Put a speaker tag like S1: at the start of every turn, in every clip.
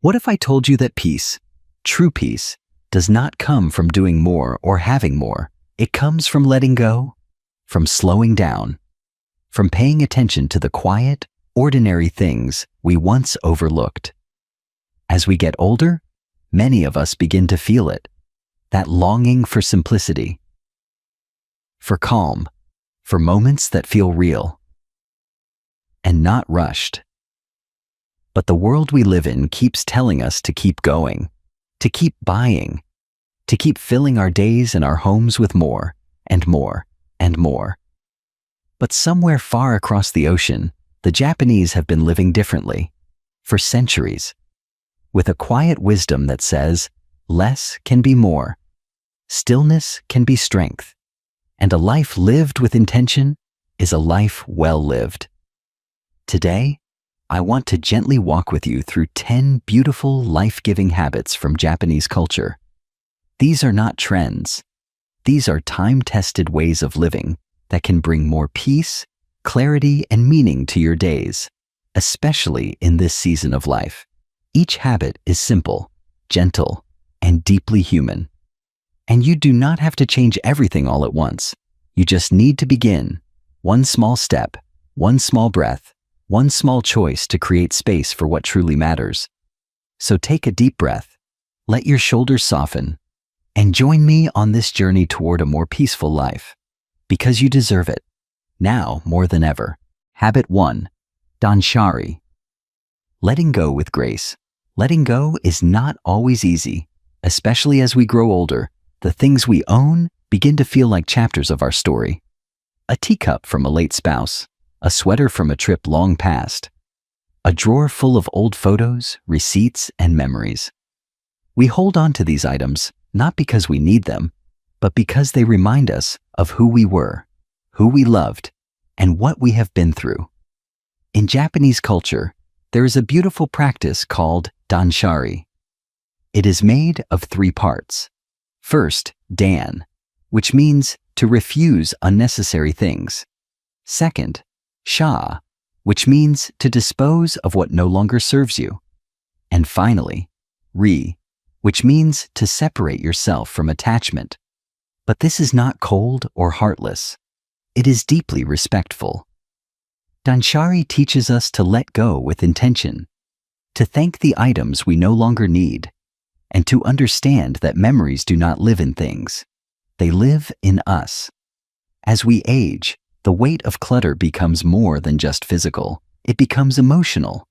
S1: What if I told you that peace, true peace, does not come from doing more or having more? It comes from letting go, from slowing down, from paying attention to the quiet, ordinary things we once overlooked. As we get older, many of us begin to feel it, that longing for simplicity, for calm, for moments that feel real and not rushed. But the world we live in keeps telling us to keep going, to keep buying, to keep filling our days and our homes with more and more and more. But somewhere far across the ocean, the Japanese have been living differently, for centuries, with a quiet wisdom that says, less can be more, stillness can be strength, and a life lived with intention is a life well lived. Today, I want to gently walk with you through 10 beautiful, life-giving habits from Japanese culture. These are not trends. These are time-tested ways of living that can bring more peace, clarity, and meaning to your days, especially in this season of life. Each habit is simple, gentle, and deeply human. And you do not have to change everything all at once. You just need to begin. One small step, one small breath, one small choice to create space for what truly matters. So take a deep breath, let your shoulders soften, and join me on this journey toward a more peaceful life. Because you deserve it, now more than ever. Habit 1. Danshari. Letting go with grace. Letting go is not always easy, especially as we grow older. The things we own begin to feel like chapters of our story. A teacup from a late spouse, a sweater from a trip long past, a drawer full of old photos, receipts, and memories. We hold on to these items not because we need them, but because they remind us of who we were, who we loved, and what we have been through. In Japanese culture, there is a beautiful practice called danshari. It is made of 3 parts. First, dan, which means to refuse unnecessary things. Second, sha, which means to dispose of what no longer serves you. And finally, ri, which means to separate yourself from attachment. But this is not cold or heartless. It is deeply respectful. Danshari teaches us to let go with intention, to thank the items we no longer need, and to understand that memories do not live in things. They live in us. As we age, the weight of clutter becomes more than just physical. It becomes emotional.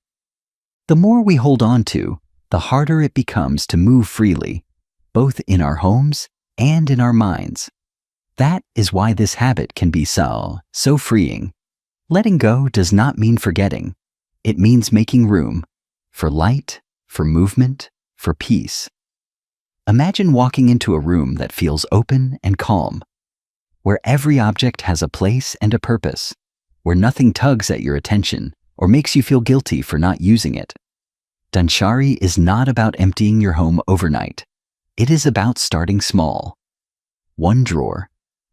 S1: The more we hold on to, the harder it becomes to move freely, both in our homes and in our minds. That is why this habit can be so freeing. Letting go does not mean forgetting. It means making room for light, for movement, for peace. Imagine walking into a room that feels open and calm, where every object has a place and a purpose, where nothing tugs at your attention or makes you feel guilty for not using it. Danshari is not about emptying your home overnight. It is about starting small. 1 drawer,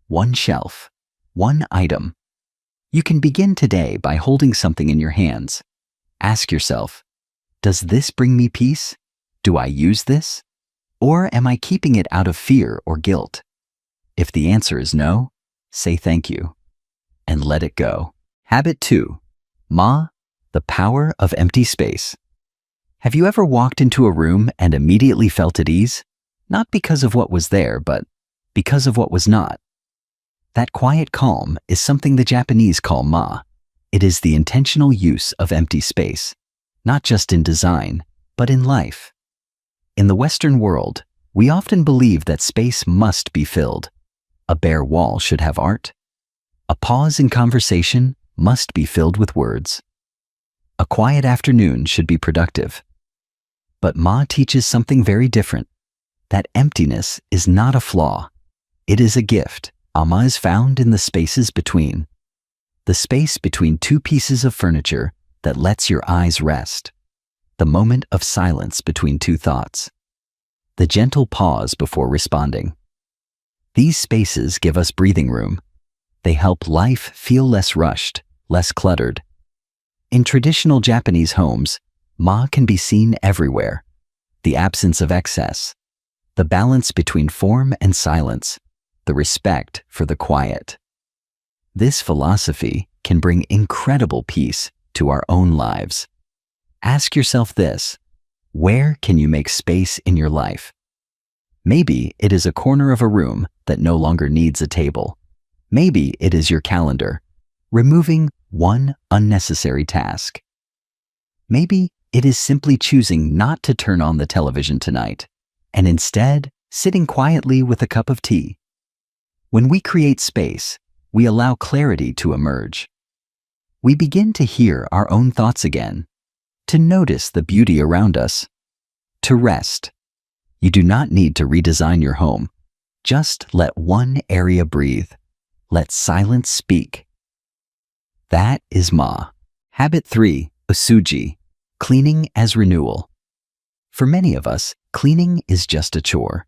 S1: 1 shelf, 1 item. You can begin today by holding something in your hands. Ask yourself, does this bring me peace? Do I use this? Or am I keeping it out of fear or guilt? If the answer is no, say thank you and let it go. Habit 2. Ma, the power of empty space. Have you ever walked into a room and immediately felt at ease? Not because of what was there, but because of what was not. That quiet calm is something the Japanese call ma. It is the intentional use of empty space, not just in design, but in life. In the Western world, we often believe that space must be filled. A bare wall should have art. A pause in conversation must be filled with words. A quiet afternoon should be productive. But Ma teaches something very different. That emptiness is not a flaw. It is a gift. Ma is found in the spaces between. The space between 2 pieces of furniture that lets your eyes rest. The moment of silence between 2 thoughts. The gentle pause before responding. These spaces give us breathing room. They help life feel less rushed, less cluttered. In traditional Japanese homes, ma can be seen everywhere. the absence of excess, the balance between form and silence, the respect for the quiet. This philosophy can bring incredible peace to our own lives. Ask yourself this: where can you make space in your life? Maybe it is a corner of a room that no longer needs a table. Maybe it is your calendar, removing one unnecessary task. Maybe it is simply choosing not to turn on the television tonight, and instead sitting quietly with a cup of tea. When we create space, we allow clarity to emerge. We begin to hear our own thoughts again, to notice the beauty around us, to rest. You do not need to redesign your home. Just let one area breathe. Let silence speak. That is Ma. Habit 3, Usuji, cleaning as renewal. For many of us, cleaning is just a chore,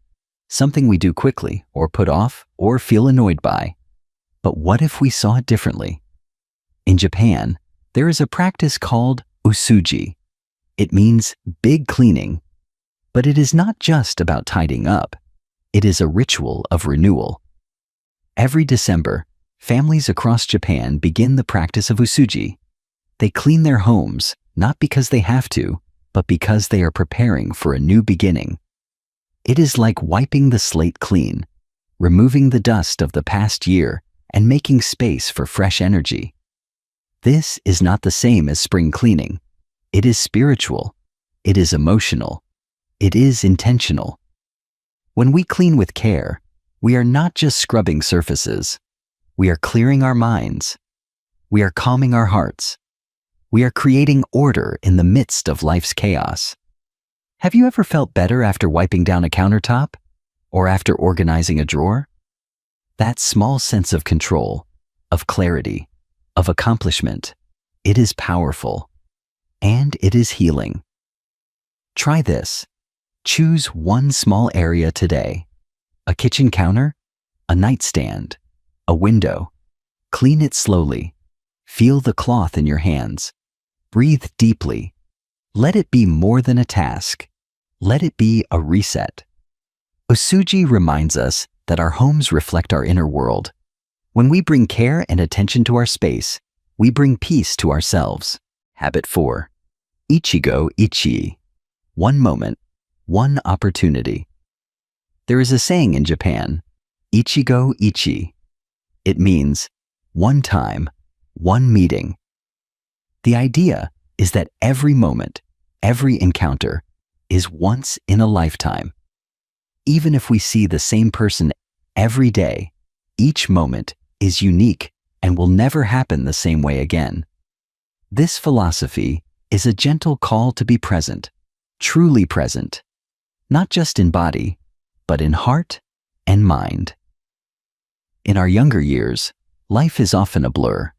S1: something we do quickly or put off or feel annoyed by. But what if we saw it differently? In Japan, there is a practice called usuji. It means big cleaning, but it is not just about tidying up. It is a ritual of renewal. Every December, families across Japan begin the practice of usuji. They clean their homes, not because they have to, but because they are preparing for a new beginning. It is like wiping the slate clean, removing the dust of the past year and making space for fresh energy. This is not the same as spring cleaning. It is spiritual. It is emotional. It is intentional. When we clean with care, we are not just scrubbing surfaces. We are clearing our minds. We are calming our hearts. We are creating order in the midst of life's chaos. Have you ever felt better after wiping down a countertop? Or after organizing a drawer? That small sense of control, of clarity, of accomplishment, it is powerful. And it is healing. Try this. Choose one small area today. A kitchen counter, a nightstand, a window. Clean it slowly. Feel the cloth in your hands. Breathe deeply. Let it be more than a task. Let it be a reset. Usuji reminds us that our homes reflect our inner world. When we bring care and attention to our space, we bring peace to ourselves. Habit 4. Ichigo Ichi. One moment, one opportunity. There is a saying in Japan, Ichigo Ichi. It means one time, one meeting. The idea is that every moment, every encounter is once in a lifetime. Even if we see the same person every day, each moment is unique and will never happen the same way again. This philosophy is a gentle call to be present, truly present, not just in body, but in heart and mind. In our younger years, life is often a blur.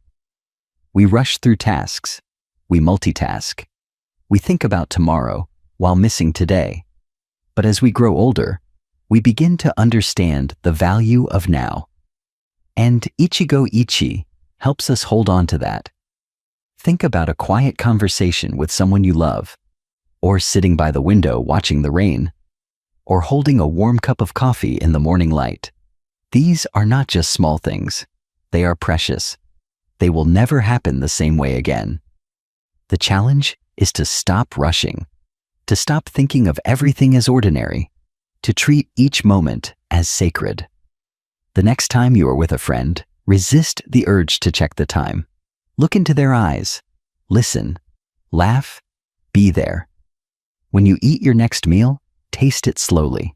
S1: We rush through tasks, we multitask, we think about tomorrow while missing today. But as we grow older, we begin to understand the value of now. And Ichigo Ichi helps us hold on to that. Think about a quiet conversation with someone you love, or sitting by the window watching the rain, or holding a warm cup of coffee in the morning light. These are not just small things. They are precious. They will never happen the same way again. The challenge is to stop rushing, to stop thinking of everything as ordinary, to treat each moment as sacred. The next time you are with a friend, resist the urge to check the time. Look into their eyes, listen, laugh, be there. When you eat your next meal, taste it slowly.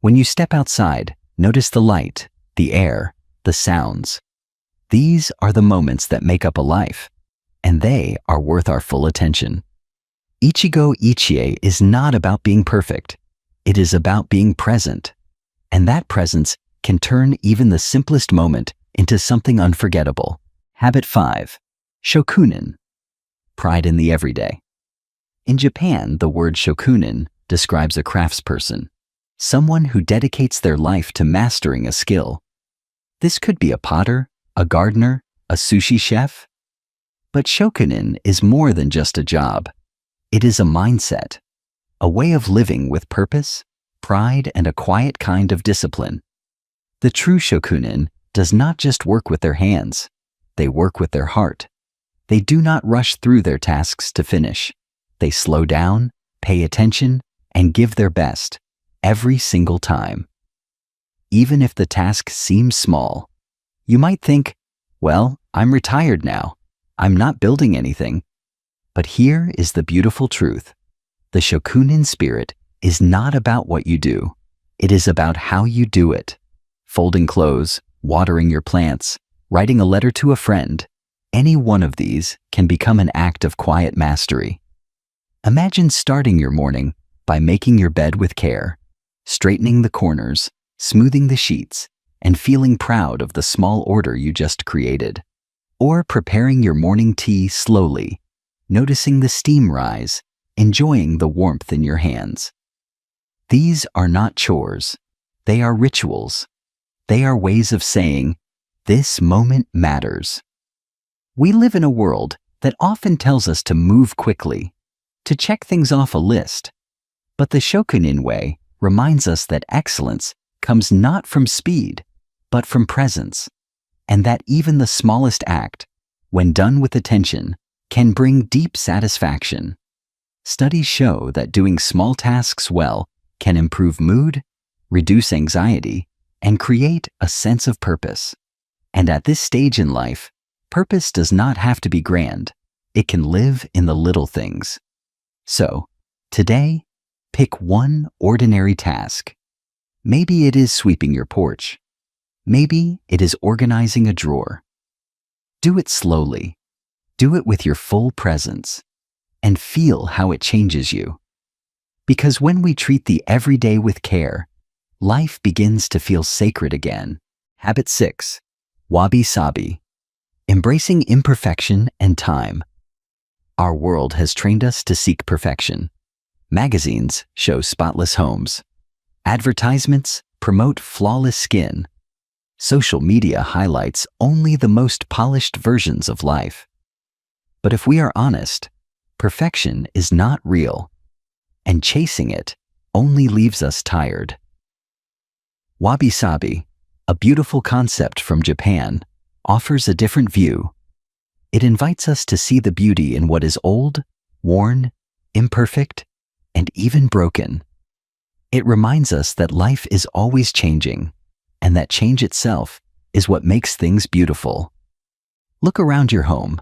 S1: When you step outside, notice the light, the air, the sounds. These are the moments that make up a life, and they are worth our full attention. Ichigo Ichie is not about being perfect. It is about being present. And that presence can turn even the simplest moment into something unforgettable. Habit 5. Shokunin. Pride in the everyday. In Japan, the word shokunin describes a craftsperson, someone who dedicates their life to mastering a skill. This could be a potter, a gardener, a sushi chef. But shokunin is more than just a job. It is a mindset. a way of living with purpose, pride, and a quiet kind of discipline. The true shokunin does not just work with their hands, they work with their heart. They do not rush through their tasks to finish. They slow down, pay attention, and give their best, every single time. Even if the task seems small, you might think, well, I'm retired now. I'm not building anything. But here is the beautiful truth. The shokunin spirit is not about what you do. It is about how you do it. Folding clothes, watering your plants, writing a letter to a friend, any one of these can become an act of quiet mastery. Imagine starting your morning by making your bed with care, straightening the corners, smoothing the sheets, and feeling proud of the small order you just created. Or preparing your morning tea slowly, noticing the steam rise, enjoying the warmth in your hands. These are not chores. They are rituals. They are ways of saying, this moment matters. We live in a world that often tells us to move quickly, to check things off a list. But the shokunin way reminds us that excellence comes not from speed, but from presence, and that even the smallest act, when done with attention, can bring deep satisfaction. Studies show that doing small tasks well can improve mood, reduce anxiety, and create a sense of purpose. And at this stage in life, purpose does not have to be grand. It can live in the little things. So, today, pick one ordinary task. Maybe it is sweeping your porch. Maybe it is organizing a drawer. Do it slowly. Do it with your full presence. And feel how it changes you. Because when we treat the everyday with care, life begins to feel sacred again. Habit 6. Wabi-sabi. Embracing imperfection and time. Our world has trained us to seek perfection. Magazines show spotless homes. Advertisements promote flawless skin. Social media highlights only the most polished versions of life. But if we are honest, perfection is not real, and chasing it only leaves us tired. Wabi-sabi, a beautiful concept from Japan, offers a different view. It invites us to see the beauty in what is old, worn, imperfect, and even broken. It reminds us that life is always changing, and that change itself is what makes things beautiful. Look around your home.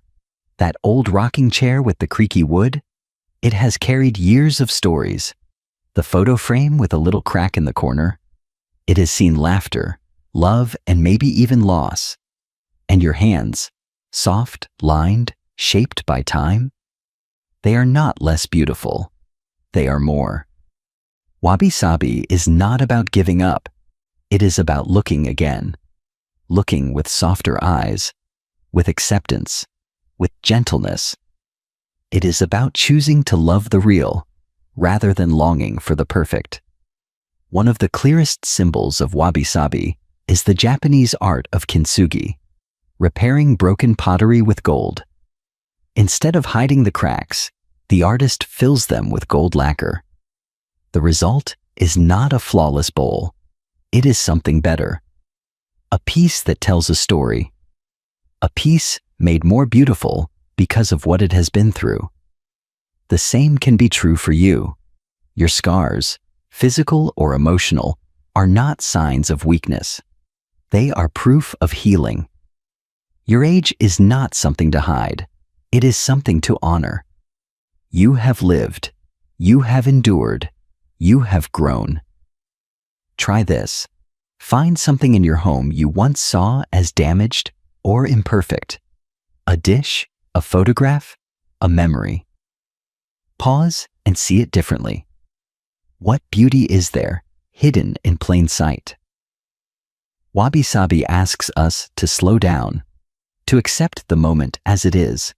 S1: That old rocking chair with the creaky wood, it has carried years of stories. The photo frame with a little crack in the corner, it has seen laughter, love, and maybe even loss. And your hands, soft, lined, shaped by time, they are not less beautiful. They are more. Wabi-sabi is not about giving up. It is about looking again. Looking with softer eyes, with acceptance, with gentleness. It is about choosing to love the real, rather than longing for the perfect. One of the clearest symbols of wabi-sabi is the Japanese art of kintsugi, repairing broken pottery with gold. Instead of hiding the cracks, the artist fills them with gold lacquer. The result is not a flawless bowl. It is something better. A piece that tells a story. A piece made more beautiful because of what it has been through. The same can be true for you. Your scars, physical or emotional, are not signs of weakness. They are proof of healing. Your age is not something to hide. It is something to honor. You have lived. You have endured. You have grown. Try this. Find something in your home you once saw as damaged or imperfect. A dish, a photograph, a memory. Pause and see it differently. What beauty is there, hidden in plain sight? Wabi-sabi asks us to slow down, to accept the moment as it is,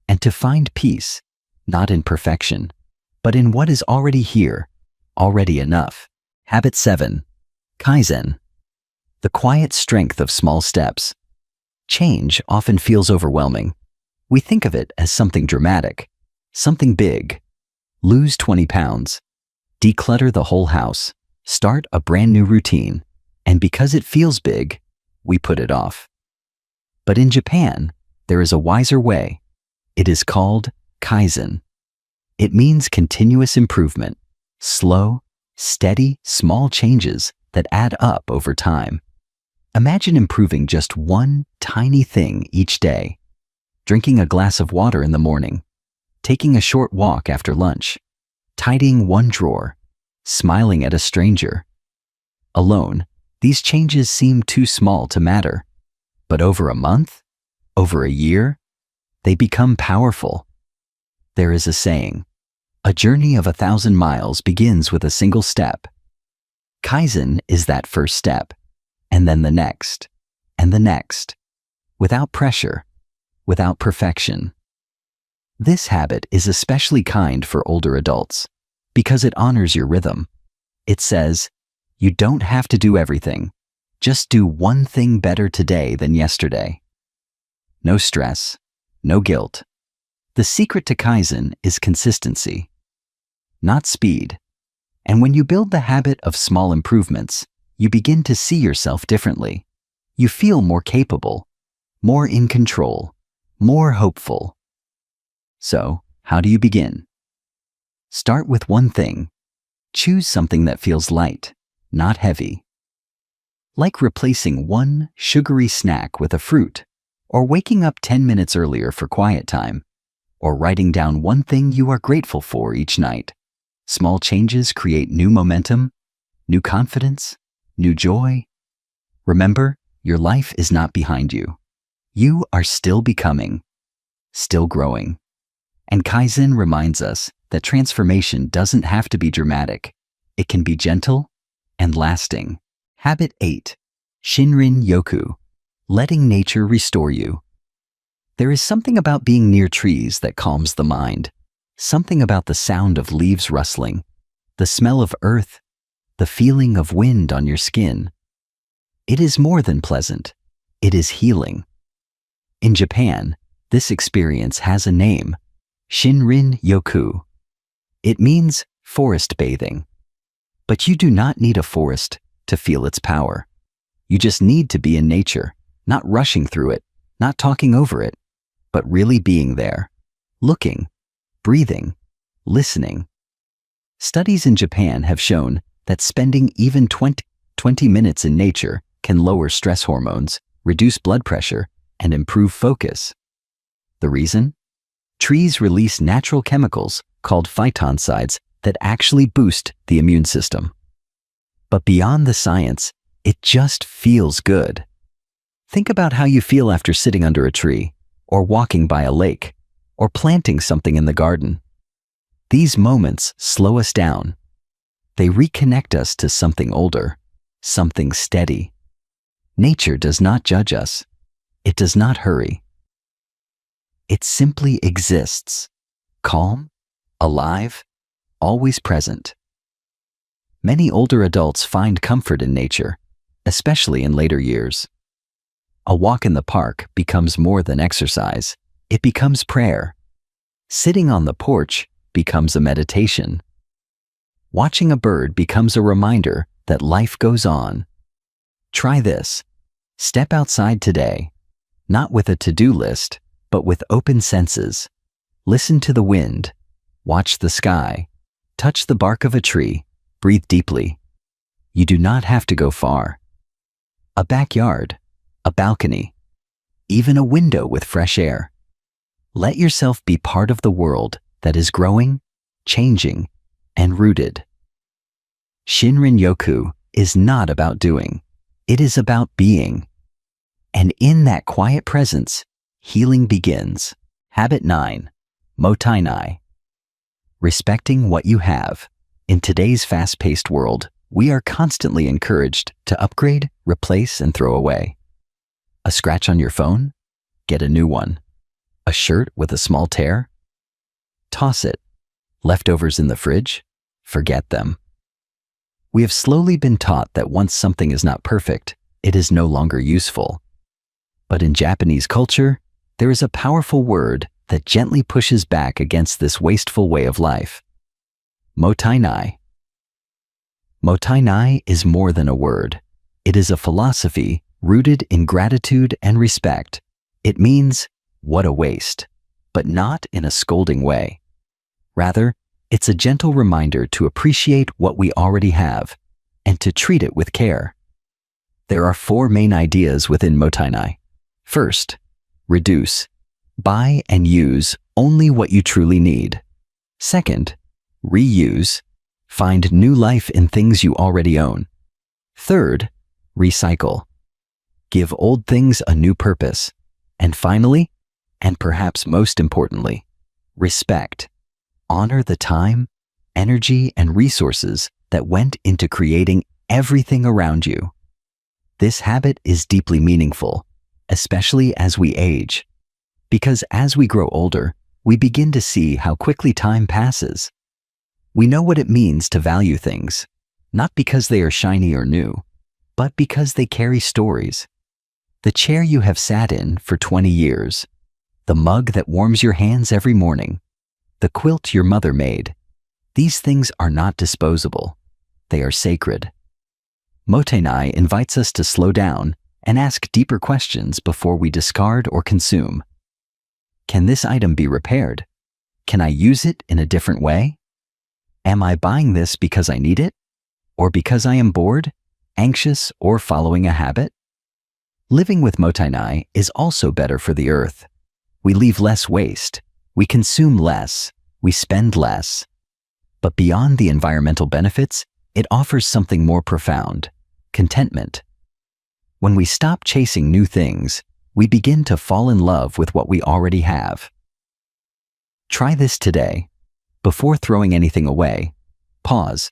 S1: and to find peace, not in perfection, but in what is already here, already enough. Habit 7. Kaizen. The quiet strength of small steps. Change often feels overwhelming. We think of it as something dramatic, something big. Lose 20 pounds. Declutter the whole house. Start a brand new routine. And because it feels big, we put it off. But in Japan, there is a wiser way. It is called Kaizen. It means continuous improvement, slow, steady, small changes that add up over time. Imagine improving just one tiny thing each day. Drinking a glass of water in the morning, taking a short walk after lunch, tidying one drawer, smiling at a stranger. Alone, these changes seem too small to matter. But over a month, over a year, they become powerful. There is a saying, a journey of 1,000 miles begins with a single step. Kaizen is that first step, and then the next, and the next, without pressure, without perfection. This habit is especially kind for older adults because it honors your rhythm. It says, you don't have to do everything. Just do one thing better today than yesterday. No stress, no guilt. The secret to Kaizen is consistency, not speed. And when you build the habit of small improvements, you begin to see yourself differently. You feel more capable, more in control, more hopeful. So, how do you begin? Start with one thing. Choose something that feels light, not heavy. Like replacing one sugary snack with a fruit, or waking up 10 minutes earlier for quiet time, or writing down one thing you are grateful for each night. Small changes create new momentum, new confidence, new joy. Remember, your life is not behind you. You are still becoming, still growing. And Kaizen reminds us that transformation doesn't have to be dramatic. It can be gentle and lasting. Habit 8. Shinrin Yoku. Letting nature restore you. There is something about being near trees that calms the mind. Something about the sound of leaves rustling, the smell of earth, the feeling of wind on your skin. It is more than pleasant. It is healing. In Japan, this experience has a name. Shinrin Yoku. It means forest bathing. But you do not need a forest to feel its power. You just need to be in nature, not rushing through it, not talking over it, but really being there, looking, breathing, listening. Studies in Japan have shown that spending even 20 minutes in nature can lower stress hormones, reduce blood pressure, and improve focus. The reason? Trees release natural chemicals called phytoncides that actually boost the immune system. But beyond the science, it just feels good. Think about how you feel after sitting under a tree, or walking by a lake, or planting something in the garden. These moments slow us down. They reconnect us to something older, something steady. Nature does not judge us. It does not hurry. It simply exists, calm, alive, always present. Many older adults find comfort in nature, especially in later years. A walk in the park becomes more than exercise. It becomes prayer. Sitting on the porch becomes a meditation. Watching a bird becomes a reminder that life goes on. Try this. Step outside today, not with a to-do list, but with open senses. Listen to the wind, watch the sky, touch the bark of a tree, breathe deeply. You do not have to go far. A backyard, a balcony, even a window with fresh air. Let yourself be part of the world that is growing, changing, and rooted. Shinrin Yoku is not about doing. It is about being. And in that quiet presence, healing begins. Habit 9. Motainai. Respecting what you have. In today's fast-paced world, we are constantly encouraged to upgrade, replace, and throw away. A scratch on your phone? Get a new one. A shirt with a small tear? Toss it. Leftovers in the fridge? Forget them. We have slowly been taught that once something is not perfect, it is no longer useful. But in Japanese culture, there is a powerful word that gently pushes back against this wasteful way of life. Motainai. Motainai is more than a word. It is a philosophy rooted in gratitude and respect. It means, what a waste, but not in a scolding way. Rather, it's a gentle reminder to appreciate what we already have and to treat it with care. There are 4 main ideas within Motainai. First, reduce. Buy and use only what you truly need. Second, reuse. Find new life in things you already own. Third, recycle. Give old things a new purpose. And finally, and perhaps most importantly, respect. Honor the time, energy, and resources that went into creating everything around you. This habit is deeply meaningful, especially as we age, because as we grow older, we begin to see how quickly time passes. We know what it means to value things, not because they are shiny or new, but because they carry stories. The chair you have sat in for 20 years, the mug that warms your hands every morning, the quilt your mother made. These things are not disposable. They are sacred. Motainai invites us to slow down and ask deeper questions before we discard or consume. Can this item be repaired? Can I use it in a different way? Am I buying this because I need it? Or because I am bored, anxious, or following a habit? Living with Motainai is also better for the earth. We leave less waste. We consume less. We spend less. But beyond the environmental benefits, it offers something more profound: contentment. When we stop chasing new things, we begin to fall in love with what we already have. Try this today. Before throwing anything away, pause.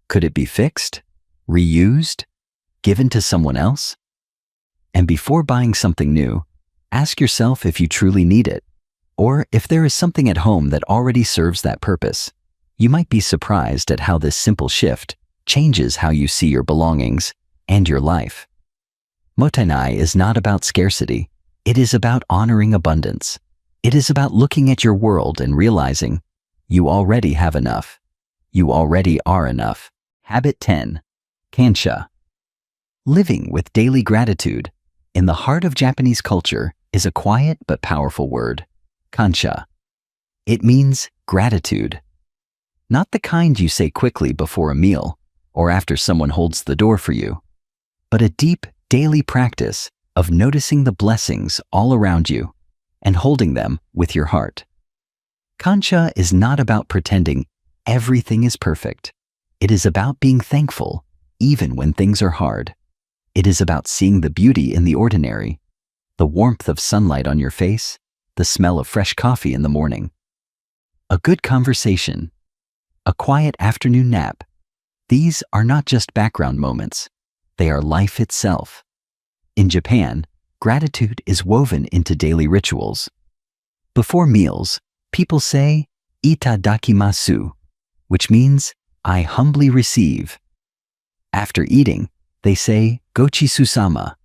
S1: Could it be fixed? Reused? Given to someone else? And before buying something new, ask yourself if you truly need it, or if there is something at home that already serves that purpose. You might be surprised at how this simple shift changes how you see your belongings and your life. Motainai is not about scarcity. It is about honoring abundance. It is about looking at your world and realizing you already have enough. You already are enough. Habit 10. Kansha. Living with daily gratitude. In the heart of Japanese culture is a quiet but powerful word, kansha. It means gratitude. Not the kind you say quickly before a meal or after someone holds the door for you, but a deep daily practice of noticing the blessings all around you and holding them with your heart. Kansha is not about pretending everything is perfect. It is about being thankful even when things are hard. It is about seeing the beauty in the ordinary, the warmth of sunlight on your face, the smell of fresh coffee in the morning, a good conversation, a quiet afternoon nap. These are not just background moments. They are life itself. In Japan, gratitude is woven into daily rituals. Before meals, people say, "Itadakimasu," which means, "I humbly receive." After eating, they say, "Gochisusama,"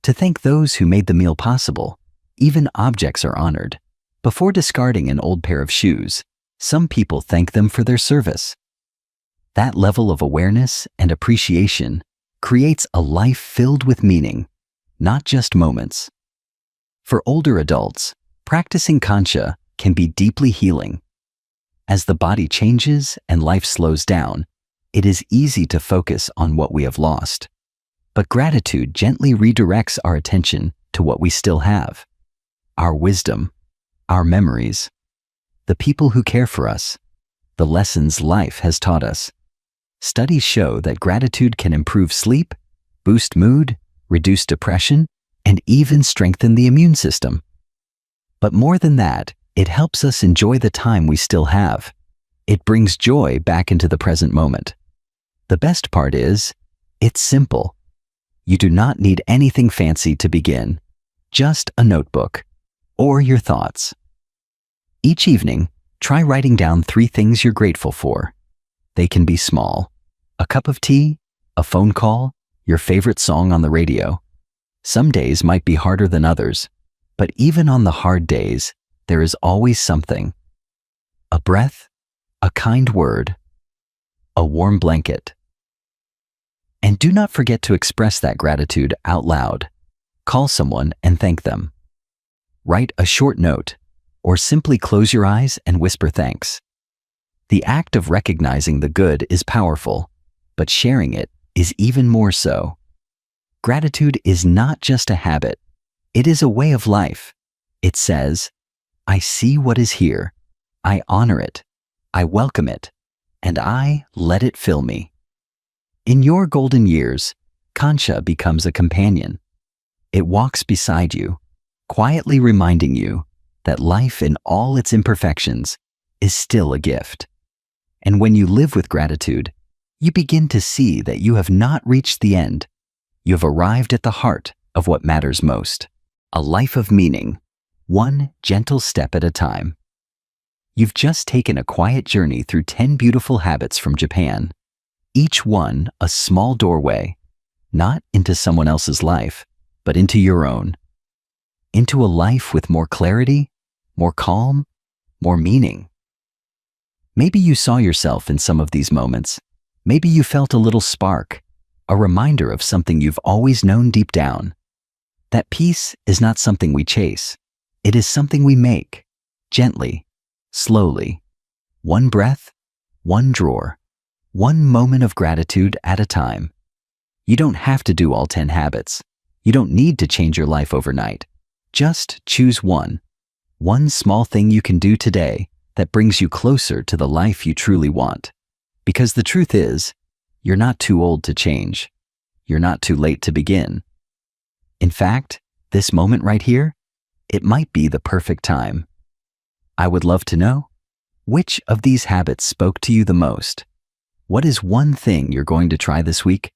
S1: to thank those who made the meal possible. Even objects are honored. Before discarding an old pair of shoes, some people thank them for their service. That level of awareness and appreciation creates a life filled with meaning, not just moments. For older adults, practicing kansha can be deeply healing. As the body changes and life slows down, it is easy to focus on what we have lost. But gratitude gently redirects our attention to what we still have: our wisdom, our memories, the people who care for us, the lessons life has taught us. Studies show that gratitude can improve sleep, boost mood, reduce depression, and even strengthen the immune system. But more than that, it helps us enjoy the time we still have. It brings joy back into the present moment. The best part is, it's simple. You do not need anything fancy to begin, just a notebook or your thoughts. Each evening, try writing down 3 things you're grateful for. They can be small: a cup of tea, a phone call, your favorite song on the radio. Some days might be harder than others, but even on the hard days, there is always something: a breath, a kind word, a warm blanket. And do not forget to express that gratitude out loud. Call someone and thank them. Write a short note, or simply close your eyes and whisper thanks. The act of recognizing the good is powerful, but sharing it is even more so. Gratitude is not just a habit, it is a way of life. It says, I see what is here, I honor it, I welcome it, and I let it fill me. In your golden years, Kancha becomes a companion. It walks beside you, quietly reminding you that life in all its imperfections is still a gift. And when you live with gratitude, you begin to see that you have not reached the end. You have arrived at the heart of what matters most. A life of meaning, one gentle step at a time. You've just taken a quiet journey through 10 beautiful habits from Japan, each one a small doorway, not into someone else's life, but into your own. Into a life with more clarity, more calm, more meaning. Maybe you saw yourself in some of these moments. Maybe you felt a little spark, a reminder of something you've always known deep down. That peace is not something we chase. It is something we make, gently, slowly. One breath, one drawer, one moment of gratitude at a time. You don't have to do all 10 habits. You don't need to change your life overnight. Just choose one. One small thing you can do today that brings you closer to the life you truly want. Because the truth is, you're not too old to change. You're not too late to begin. In fact, this moment right here, it might be the perfect time. I would love to know, which of these habits spoke to you the most? What is one thing you're going to try this week?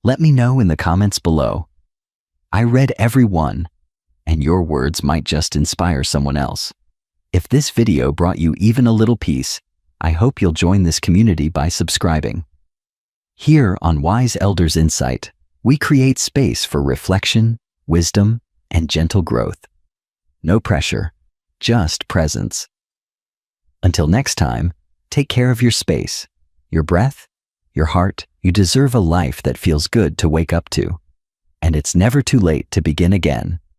S1: Let me know in the comments below. I read every one, and your words might just inspire someone else. If this video brought you even a little peace, I hope you'll join this community by subscribing. Here on Wise Elders Insight, we create space for reflection, wisdom, and gentle growth. No pressure, just presence. Until next time, take care of your space, your breath, your heart. You deserve a life that feels good to wake up to. And it's never too late to begin again.